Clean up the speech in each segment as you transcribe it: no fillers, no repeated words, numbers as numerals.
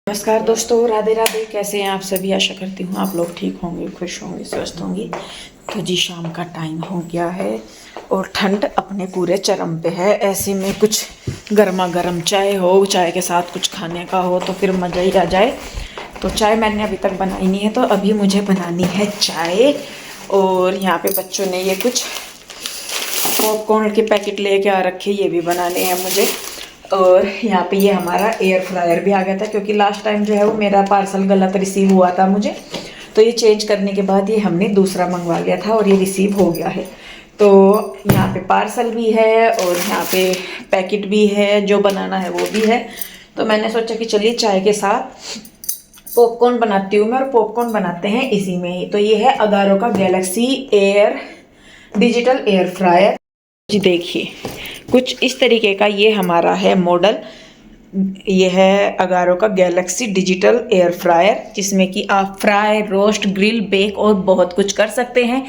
नमस्कार दोस्तों, राधे राधे। कैसे हैं आप सभी? आशा करती हूँ आप लोग ठीक होंगे, खुश होंगे, स्वस्थ होंगे। तो जी शाम का टाइम हो गया है और ठंड अपने पूरे चरम पे है। ऐसे में कुछ गर्मा गर्म चाय हो, चाय के साथ कुछ खाने का हो तो फिर मज़ा ही आ जाए। तो चाय मैंने अभी तक बनाई नहीं है, तो अभी मुझे बनानी है चाय। और यहाँ पे बच्चों ने ये कुछ पॉपकॉर्न के पैकेट लेके आ रखे, ये भी बनाने हैं मुझे। और यहाँ पे ये हमारा एयर फ्रायर भी आ गया था, क्योंकि लास्ट टाइम जो है वो मेरा पार्सल गलत रिसीव हुआ था मुझे। तो ये चेंज करने के बाद ये हमने दूसरा मंगवा लिया था और ये रिसीव हो गया है। तो यहाँ पे पार्सल भी है और यहाँ पे पैकेट भी है, जो बनाना है वो भी है। तो मैंने सोचा कि चलिए चाय के साथ पॉपकॉर्न बनाती हूँ मैं, और पॉपकॉर्न बनाते हैं इसी में ही। तो ये है अगारो का Galaxy air digital air fryer. जी देखिए, कुछ इस तरीके का ये हमारा है मॉडल। ये है अगारो का गैलेक्सी डिजिटल एयर फ्रायर, जिसमें कि आप फ्राई, रोस्ट, ग्रिल, बेक और बहुत कुछ कर सकते हैं।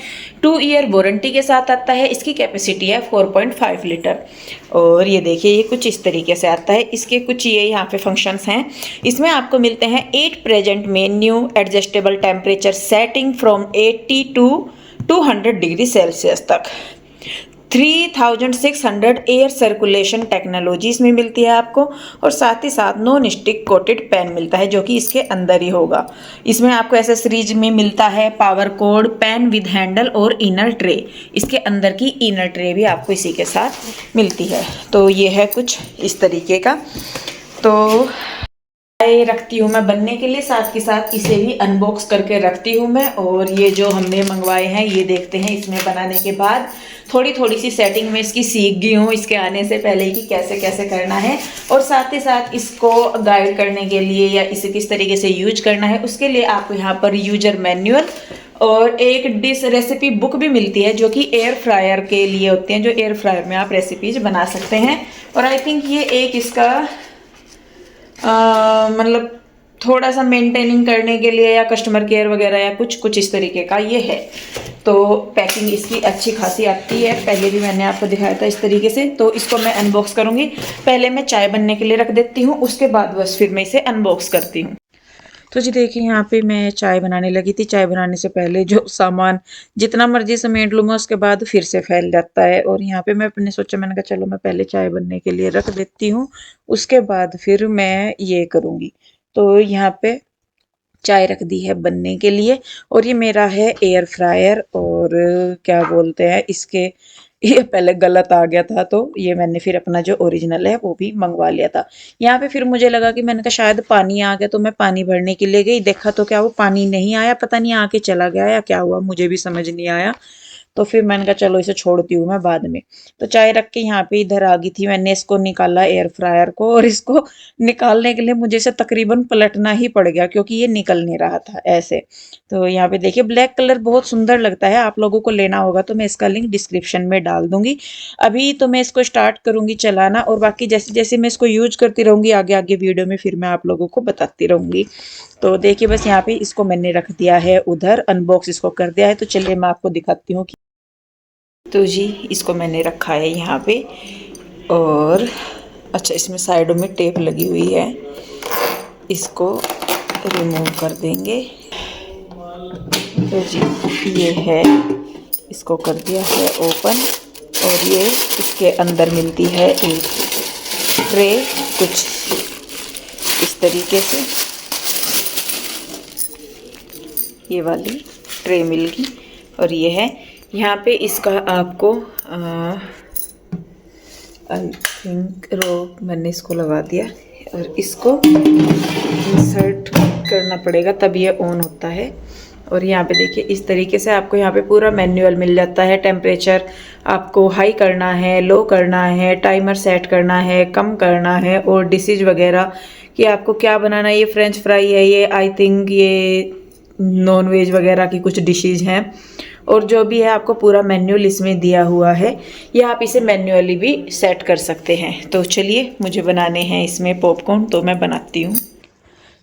2 ईयर वारंटी के साथ आता है। इसकी कैपेसिटी है 4.5 लीटर। और ये देखिए, ये कुछ इस तरीके से आता है। इसके कुछ ये यहाँ पे फंक्शंस हैं। इसमें आपको मिलते हैं 8 preset menu, adjustable temperature setting from 80 to 200 degree Celsius तक, 3600 एयर सर्कुलेशन टेक्नोलॉजी इसमें मिलती है आपको। और साथ ही साथ नॉन स्टिक कोटेड पैन मिलता है, जो कि इसके अंदर ही होगा। इसमें आपको एसेसरीज में मिलता है power code, pan with handle और इनर ट्रे। इसके अंदर की इनर ट्रे भी आपको इसी के साथ मिलती है। तो ये है कुछ इस तरीके का। तो रखती हूँ मैं बनने के लिए, साथ के साथ इसे भी अनबॉक्स करके रखती हूँ मैं। और ये जो हमने मंगवाए हैं ये देखते हैं इसमें बनाने के बाद। थोड़ी थोड़ी सी सेटिंग में इसकी सीख गई हूँ इसके आने से पहले कि कैसे कैसे करना है। और साथ ही साथ इसको गाइड करने के लिए या इसे किस तरीके से यूज करना है, उसके लिए आपको यहाँ पर यूजर मैनुअल और एक डिश रेसिपी बुक भी मिलती है, जो कि एयर फ्रायर के लिए होती हैं, जो एयर फ्रायर में आप रेसिपीज बना सकते हैं। और आई थिंक ये एक इसका मतलब थोड़ा सा मेंटेनिंग करने के लिए या कस्टमर केयर वगैरह या कुछ इस तरीके का ये है। तो पैकिंग इसकी अच्छी खासी आती है, पहले भी मैंने आपको दिखाया था इस तरीके से। तो इसको मैं अनबॉक्स करूंगी। पहले मैं चाय बनने के लिए रख देती हूँ, उसके बाद बस फिर मैं इसे अनबॉक्स करती हूँ। तो जी देखिए, यहाँ पे मैं चाय बनाने लगी थी। चाय बनाने से पहले जो सामान जितना मर्जी समेट लूँ मैं, उसके बाद फिर से फैल जाता है। और यहाँ पे मैं अपने सोचा, मैंने कहा चलो मैं पहले चाय बनने के लिए रख देती हूँ, उसके बाद फिर मैं ये करूँगी। तो यहाँ पे चाय रख दी है बनने के लिए। और ये मेरा है एयर फ्रायर। और क्या बोलते हैं इसके, ये पहले गलत आ गया था, तो ये मैंने फिर अपना जो ओरिजिनल है वो भी मंगवा लिया था। यहाँ पे फिर मुझे लगा कि मैंने कहा शायद पानी आ गया, तो मैं पानी भरने के लिए गई, देखा तो क्या वो पानी नहीं आया, पता नहीं आके चला गया या क्या हुआ, मुझे भी समझ नहीं आया। तो फिर मैंने कहा चलो इसे छोड़ती हूँ मैं बाद में। तो चाय रख के यहाँ पे इधर आ गई थी, मैंने इसको निकाला एयर फ्रायर को। और इसको निकालने के लिए मुझे इसे तकरीबन पलटना ही पड़ गया, क्योंकि ये निकल नहीं रहा था ऐसे। तो यहाँ पे देखिए, ब्लैक कलर बहुत सुंदर लगता है। आप लोगों को लेना होगा तो मैं इसका लिंक डिस्क्रिप्शन में डाल दूंगी। अभी तो मैं इसको स्टार्ट करूंगी चलाना, और बाकी जैसे जैसे मैं इसको यूज करती रहूंगी आगे आगे वीडियो में, फिर मैं आप लोगों को बताती रहूंगी। तो देखिए, बस यहाँ पे इसको मैंने रख दिया है उधर, अनबॉक्स इसको कर दिया है। तो चलिए मैं आपको दिखाती हूँ। तो जी इसको मैंने रखा है यहाँ पे। और अच्छा, इसमें साइडों में टेप लगी हुई है, इसको रिमूव कर देंगे। तो जी ये है, इसको कर दिया है ओपन। और ये इसके अंदर मिलती है एक ट्रे, कुछ इस तरीके से ये वाली ट्रे मिल गई। और ये है यहाँ पे इसका आपको आई थिंक मैंने इसको लगा दिया। और इसको इंसर्ट करना पड़ेगा, तब ये ऑन होता है। और यहाँ पे देखिए, इस तरीके से आपको यहाँ पे पूरा मैनुअल मिल जाता है। टेम्परेचर आपको हाई करना है, लो करना है, टाइमर सेट करना है, कम करना है, और डिशेज वगैरह कि आपको क्या बनाना है। ये फ्रेंच फ्राई है, ये आई थिंक ये नॉन वेज वगैरह की कुछ डिशेज हैं। और जो भी है आपको पूरा मैनुअल इसमें दिया हुआ है, या आप इसे मैन्युअली भी सेट कर सकते हैं। तो चलिए, मुझे बनाने हैं इसमें पॉपकॉर्न, तो मैं बनाती हूँ।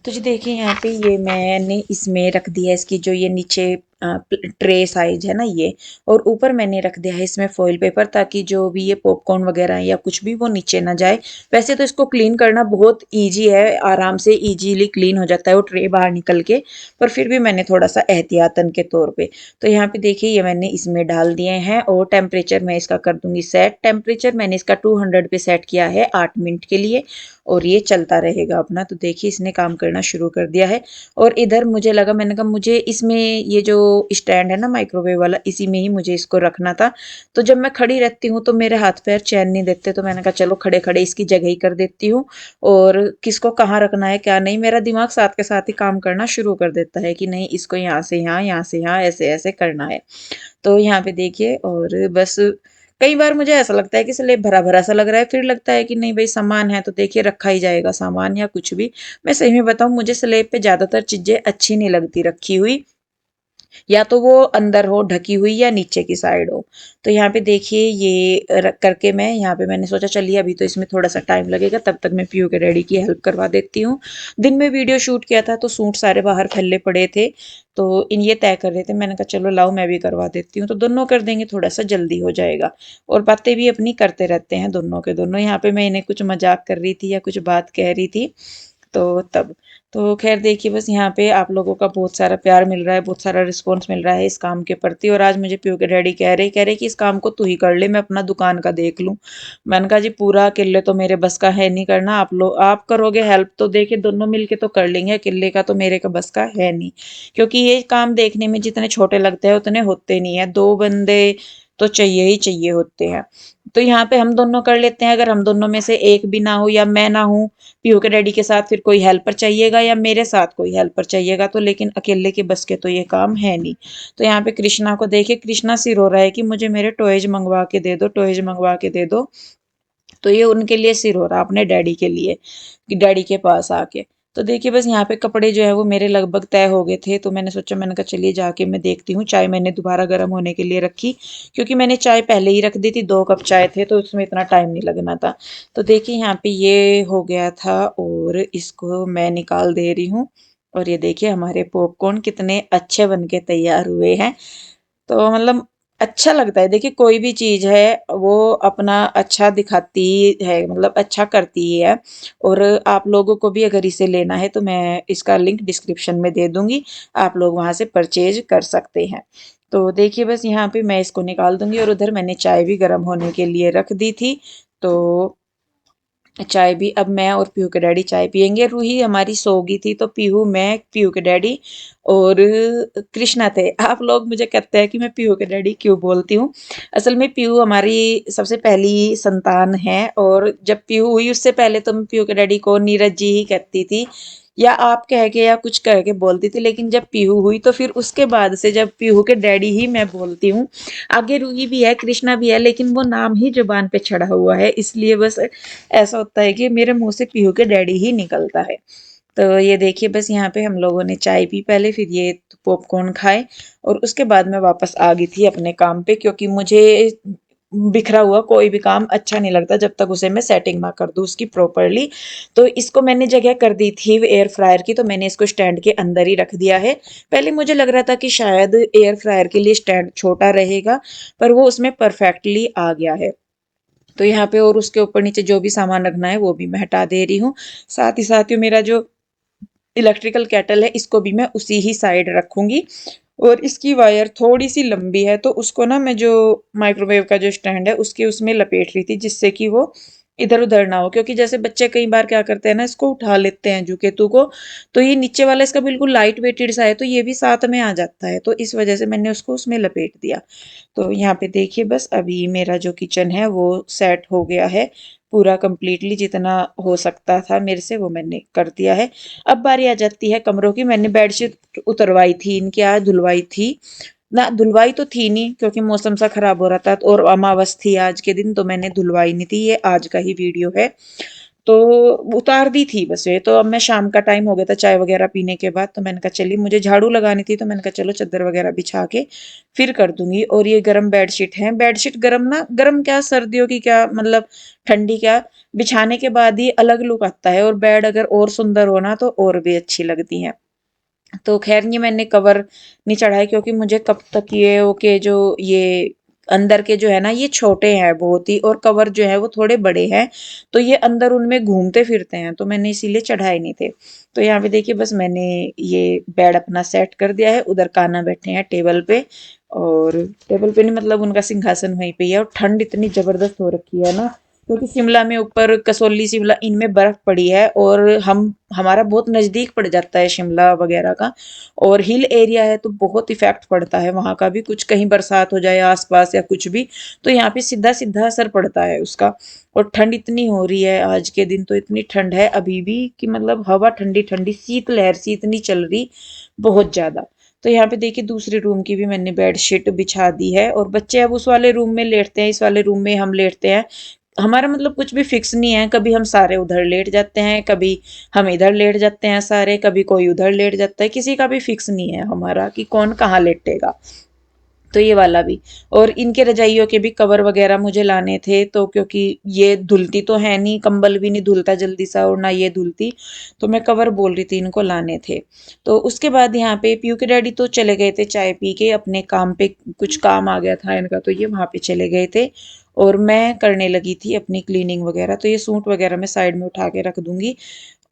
तो जी देखिए, यहाँ पे ये मैंने इसमें रख दिया, इसकी जो ये नीचे ट्रे साइज है ना ये। और ऊपर मैंने रख दिया है इसमें फॉइल पेपर, ताकि जो भी ये पॉपकॉर्न वगैरह या कुछ भी वो नीचे ना जाए। वैसे तो इसको क्लीन करना बहुत इजी है, आराम से इजीली क्लीन हो जाता है वो ट्रे बाहर निकल के, पर फिर भी मैंने थोड़ा सा एहतियातन के तौर पे। तो यहाँ पे देखिए ये मैंने इसमें डाल दिए हैं, और टेम्परेचर मैं इसका कर दूंगी सेट। टेम्परेचर मैंने इसका 200 पे सेट किया है 8 मिनट के लिए, और ये चलता रहेगा अपना। तो देखिए इसने काम करना शुरू कर दिया है। और इधर मुझे लगा, मैंने कहा मुझे इसमें ये जो स्टैंड है ना माइक्रोवेव वाला, इसी में ही मुझे इसको रखना था। तो जब मैं खड़ी रहती हूँ तो मेरे हाथ पैर चैन नहीं देते, तो मैंने कहा चलो खड़े खड़े इसकी जगह ही कर देती हूँ, और किसको कहाँ रखना है क्या नहीं, मेरा दिमाग साथ के साथ ही काम करना शुरू कर देता है कि नहीं इसको यहाँ से यहाँ, यहाँ से यहाँ, ऐसे ऐसे करना है। तो यहाँ पे देखिए, और बस कई बार मुझे ऐसा लगता है कि स्लेब भरा भरा सा लग रहा है, फिर लगता है कि नहीं भाई सामान है तो देखिए रखा ही जाएगा सामान या कुछ भी। मैं सही में बताऊं, मुझे स्लेब पे ज्यादातर चीजें अच्छी नहीं लगती रखी हुई, या तो वो अंदर हो ढकी हुई या नीचे की साइड हो। तो यहाँ पे देखिए ये रख करके मैं यहाँ पे मैंने सोचा चलिए अभी तो इसमें थोड़ा सा टाइम लगेगा, तब तक मैं पीयू के डैडी की हेल्प करवा देती हूँ। दिन में वीडियो शूट किया था तो सूट सारे बाहर फैले पड़े थे, तो इन ये तय कर रहे थे, मैंने कहा चलो लाओ मैं भी करवा देती हूँ, तो दोनों कर देंगे थोड़ा सा जल्दी हो जाएगा। और बातें भी अपनी करते रहते हैं दोनों के दोनों। यहाँ पे मैं इन्हें कुछ मजाक कर रही थी या कुछ बात कह रही थी, तो तब तो खैर देखिए बस यहाँ पे आप लोगों का बहुत सारा प्यार मिल रहा है, बहुत सारा रिस्पॉन्स मिल रहा है इस काम के प्रति। और आज मुझे पीयू के डैडी कह रहे कि इस काम को तू ही कर ले, मैं अपना दुकान का देख लूँ। मैंने कहा जी पूरा अकेले तो मेरे बस का है नहीं करना, आप लोग आप करोगे हेल्प तो देखिए दोनों मिलके तो कर लेंगे, अकेले का तो मेरे का बस का है नहीं। क्योंकि ये काम देखने में जितने छोटे लगते हैं उतने होते नहीं है, दो बंदे तो चाहिए ही चाहिए होते हैं। तो यहाँ पे हम दोनों कर लेते हैं, अगर हम दोनों में से एक भी ना हो या मैं ना हूँ पीयू के डैडी के साथ, फिर कोई हेल्पर चाहिएगा या मेरे साथ कोई हेल्पर चाहिएगा, तो लेकिन अकेले के बस के तो ये काम है नहीं। तो यहाँ पे कृष्णा को देखिए, कृष्णा सिर हो रहा है कि मुझे मेरे टॉयज मंगवा के दे दो, टॉयज मंगवा के दे दो। तो ये उनके लिए सिर हो रहा अपने डैडी के लिए, कि डैडी के पास आके। तो देखिए बस यहाँ पे कपड़े जो है वो मेरे लगभग तय हो गए थे, तो मैंने सोचा, मैंने कहा चलिए जाके मैं देखती हूँ। चाय मैंने दोबारा गर्म होने के लिए रखी, क्योंकि मैंने चाय पहले ही रख दी थी, 2 कप चाय थे तो उसमें इतना टाइम नहीं लगना था। तो देखिए यहाँ पे ये हो गया था, और इसको मैं निकाल दे रही हूँ। और ये देखिए हमारे पॉपकॉर्न कितने अच्छे बन के तैयार हुए हैं। तो मतलब अच्छा लगता है, देखिए कोई भी चीज़ है वो अपना अच्छा दिखाती है, मतलब अच्छा करती है। और आप लोगों को भी अगर इसे लेना है तो मैं इसका लिंक डिस्क्रिप्शन में दे दूंगी, आप लोग वहां से परचेज कर सकते हैं। तो देखिए बस यहाँ पे मैं इसको निकाल दूंगी, और उधर मैंने चाय भी गर्म होने के लिए रख दी थी। तो चाय भी अब मैं और पीहू के डैडी चाय पियेंगे। रूही हमारी सो गई थी, तो पीहू, मैं, पीहू के डैडी और कृष्णा थे। आप लोग मुझे कहते हैं कि मैं पीहू के डैडी क्यों बोलती हूँ। असल में पीहू हमारी सबसे पहली संतान है, और जब पीहू हुई उससे पहले तो मैं पीहू के डैडी को नीरज जी ही कहती थी, या आप कह के या कुछ कह के बोलती थी। लेकिन जब पीहू हुई तो फिर उसके बाद से जब पीहू के डैडी ही मैं बोलती हूँ। आगे रूही भी है, कृष्णा भी है, लेकिन वो नाम ही जुबान पे चढ़ा हुआ है, इसलिए बस ऐसा होता है कि मेरे मुंह से पीहू के डैडी ही निकलता है। तो ये देखिए बस यहाँ पे हम लोगों ने चाय पी पहले, फिर ये पॉपकॉर्न खाए, और उसके बाद मैं वापस आ गई थी अपने काम पे, क्योंकि मुझे बिखरा हुआ कोई भी काम अच्छा नहीं लगता जब तक उसे मैं सेटिंग ना कर दूं उसकी प्रॉपरली। तो इसको मैंने जगह कर दी थी एयर फ्रायर की, तो मैंने इसको स्टैंड के अंदर ही रख दिया है। पहले मुझे लग रहा था कि शायद एयर फ्रायर के लिए स्टैंड छोटा रहेगा, पर वो उसमें परफेक्टली आ गया है। तो यहाँ पे और उसके ऊपर नीचे जो भी सामान रखना है वो भी मैं हटा दे रही हूँ। साथ ही साथ ही मेरा जो इलेक्ट्रिकल केटल है इसको भी मैं उसी ही साइड रखूंगी। और इसकी वायर थोड़ी सी लंबी है, तो उसको ना मैं जो माइक्रोवेव का जो स्टैंड है उसके उसमें लपेट रही थी, जिससे कि वो इधर उधर ना हो। क्योंकि जैसे बच्चे कई बार क्या करते हैं ना, इसको उठा लेते हैं जुकेतू को, तो ये नीचे वाला इसका बिल्कुल लाइट वेटेड सा है, तो ये भी साथ में आ जाता है, तो इस वजह से मैंने उसको उसमें लपेट दिया। तो यहाँ पे देखिए बस अभी मेरा जो किचन है वो सेट हो गया है पूरा कंप्लीटली, जितना हो सकता था मेरे से वो मैंने कर दिया है। अब बारी आ जाती है कमरों की। मैंने बेडशीट उतरवाई थी इनकी, आज धुलवाई थी ना, धुलवाई तो थी नहीं क्योंकि मौसम सा खराब हो रहा था, और अमावस थी आज के दिन, तो मैंने धुलवाई नहीं थी, ये आज का ही वीडियो है। तो उतार दी थी बस ये, तो अब मैं शाम का टाइम हो गया था चाय वगैरह पीने के बाद, तो मैंने कहा चलिए मुझे झाड़ू लगानी थी, तो मैंने कहा चलो चादर वगैरह बिछा के फिर कर दूंगी। और ये गर्म बेडशीट है, बेडशीट गर्म ना, गर्म क्या सर्दियों की क्या मतलब, ठंडी क्या, बिछाने के बाद ही अलग लुक आता है, और बेड अगर और सुंदर हो ना तो और भी अच्छी लगती है। तो खैर ये मैंने कवर नहीं चढ़ाया, क्योंकि मुझे कब तक ये ओके जो ये अंदर के जो है ना ये छोटे हैं बहुत ही, और कवर जो है वो थोड़े बड़े हैं, तो ये अंदर उनमें घूमते फिरते हैं, तो मैंने इसीलिए चढ़ाए नहीं थे। तो यहाँ पे देखिए बस मैंने ये बेड अपना सेट कर दिया है। उधर कान्हा बैठे हैं टेबल पे, और टेबल पे नहीं मतलब उनका सिंहासन वहीं पे ही है। और ठंड इतनी जबरदस्त हो रखी है ना, क्योंकि शिमला में ऊपर कसौली शिमला इनमें बर्फ पड़ी है, और हम हमारा बहुत नजदीक पड़ जाता है शिमला वगैरह का, और हिल एरिया है तो बहुत इफेक्ट पड़ता है वहां का भी। कुछ कहीं बरसात हो जाए आसपास या कुछ भी, तो यहाँ पे सीधा सीधा असर पड़ता है उसका। और ठंड इतनी हो रही है आज के दिन, तो इतनी ठंड है अभी भी कि मतलब हवा ठंडी ठंडी, शीतलहर सी इतनी चल रही, बहुत ज्यादा। तो यहाँ पे देखिए दूसरे रूम की भी मैंने बेडशीट बिछा दी है, और बच्चे अब उस वाले रूम में लेटते हैं, इस वाले रूम में हम लेटते हैं। हमारा मतलब कुछ भी फिक्स नहीं है, कभी हम सारे उधर लेट जाते हैं, कभी हम इधर लेट जाते हैं सारे, कभी कोई उधर लेट जाता है, किसी का भी फिक्स नहीं है हमारा कि कौन कहाँ लेटेगा। तो ये वाला भी। और इनके रजाइयों के भी कवर वगैरह मुझे लाने थे, तो क्योंकि ये धुलती तो है नहीं, कंबल भी नहीं धुलता जल्दी सा, और ना ये धुलती, तो मैं कवर बोल रही थी इनको लाने थे। तो उसके बाद यहाँ पे पीयू के डैडी तो चले गए थे चाय पी के अपने काम पे, कुछ काम आ गया था इनका, तो ये वहां पे चले गए थे। और मैं करने लगी थी अपनी क्लीनिंग वगैरह। तो ये सूट वगैरह मैं साइड में उठा के रख दूंगी,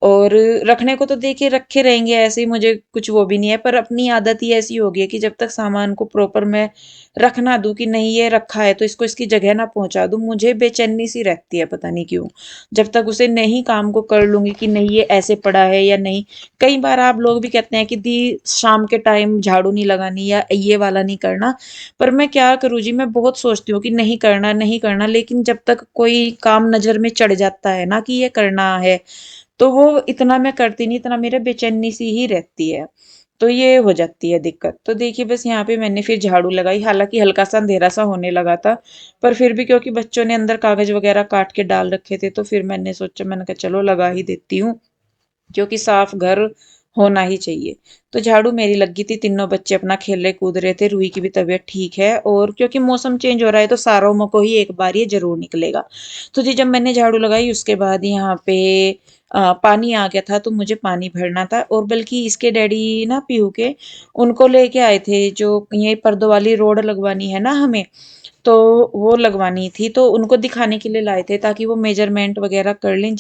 और रखने को तो देखिए रखे रहेंगे ऐसे ही, मुझे कुछ वो भी नहीं है, पर अपनी आदत ही ऐसी हो गई है कि जब तक सामान को प्रॉपर मैं रख ना दूं कि नहीं ये रखा है तो इसको इसकी जगह ना पहुंचा दूं, मुझे बेचैनी सी रहती है, पता नहीं क्यों। जब तक उसे नहीं काम को कर लूंगी कि नहीं ये ऐसे पड़ा है या नहीं। कई बार आप लोग भी कहते हैं कि दी शाम के टाइम झाड़ू नहीं लगानी या ये वाला नहीं करना, पर मैं क्या करूँ जी, मैं बहुत सोचती हूँ कि नहीं करना नहीं करना, लेकिन जब तक कोई काम नजर में चढ़ जाता है ना कि ये करना है, तो वो इतना मैं करती नहीं, इतना मेरे बेचैनी सी ही रहती है। तो ये हो जाती है दिक्कत। तो देखिए बस यहाँ पे मैंने फिर झाड़ू लगाई, हालांकि हल्का सा अंधेरा सा होने लगा था, पर फिर भी क्योंकि बच्चों ने अंदर कागज वगैरह काट के डाल रखे थे, तो फिर मैंने सोचा, मैंने कहा चलो लगा ही देती हूँ, क्योंकि साफ घर होना ही चाहिए। तो झाड़ू मेरी लगी थी, तीनों बच्चे अपना खेल रहे कूद रहे थे। रूही की भी तबीयत ठीक है, और क्योंकि मौसम चेंज हो रहा है तो सारों को ही एक बार ये जरूर निकलेगा। तो जी जब मैंने झाड़ू लगाई उसके बाद यहाँ पे पानी आ गया था, तो मुझे पानी भरना था। और बल्कि इसके डैडी ना पीहू के, उनको लेके आए थे, जो ये पर्दों वाली रोड लगवानी है ना हमें, तो वो लगवानी थी, तो उनको दिखाने के लिए लाए थे ताकि वो मेजरमेंट वगैरह कर लें,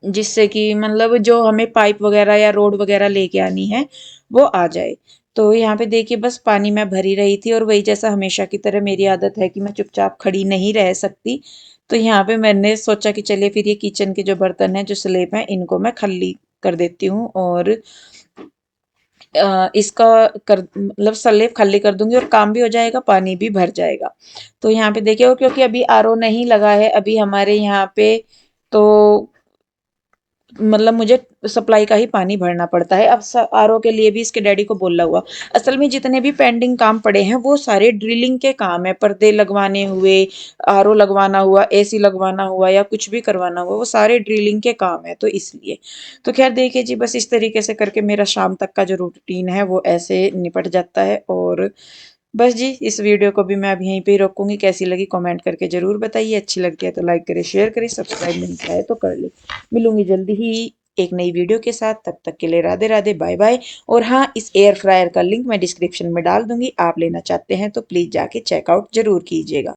जिससे कि मतलब जो हमें पाइप वगैरह या रोड वगैरह लेके आनी है वो आ जाए। तो यहाँ पे देखिए बस पानी मैं भरी रही थी, और वही जैसा हमेशा की तरह मेरी आदत है कि मैं चुपचाप खड़ी नहीं रह सकती। तो यहाँ पे मैंने सोचा कि चलिए फिर ये किचन के जो बर्तन हैं जो स्लेब हैं इनको मैं खाली कर देती हूँ, और इसका कर मतलब स्लेब खाली कर दूंगी, और काम भी हो जाएगा, पानी भी भर जाएगा। तो यहाँ पे देखिए, और क्योंकि अभी आरओ नहीं लगा है अभी हमारे यहाँ पे, तो मतलब मुझे सप्लाई का ही पानी भरना पड़ता है। अब आरओ के लिए भी इसके डैडी को बोला हुआ। असल में जितने भी पेंडिंग काम पड़े हैं वो सारे ड्रिलिंग के काम है, पर्दे लगवाने हुए, आरओ लगवाना हुआ, एसी लगवाना हुआ, या कुछ भी करवाना हुआ, वो सारे ड्रिलिंग के काम है, तो इसलिए। तो खैर देखिए जी बस इस तरीके से करके मेरा शाम तक का जो रूटीन है वो ऐसे निपट जाता है। और बस जी इस वीडियो को भी मैं अब यहीं पे ही रोकूंगी। कैसी लगी कमेंट करके जरूर बताइए, अच्छी लगती है तो लाइक करें, शेयर करें, सब्सक्राइब नहीं किया है तो कर ले। मिलूंगी जल्दी ही एक नई वीडियो के साथ, तब तक के लिए राधे राधे, बाय बाय। और हाँ, इस एयर फ्रायर का लिंक मैं डिस्क्रिप्शन में डाल दूंगी, आप लेना चाहते हैं तो प्लीज जाके चेकआउट जरूर कीजिएगा।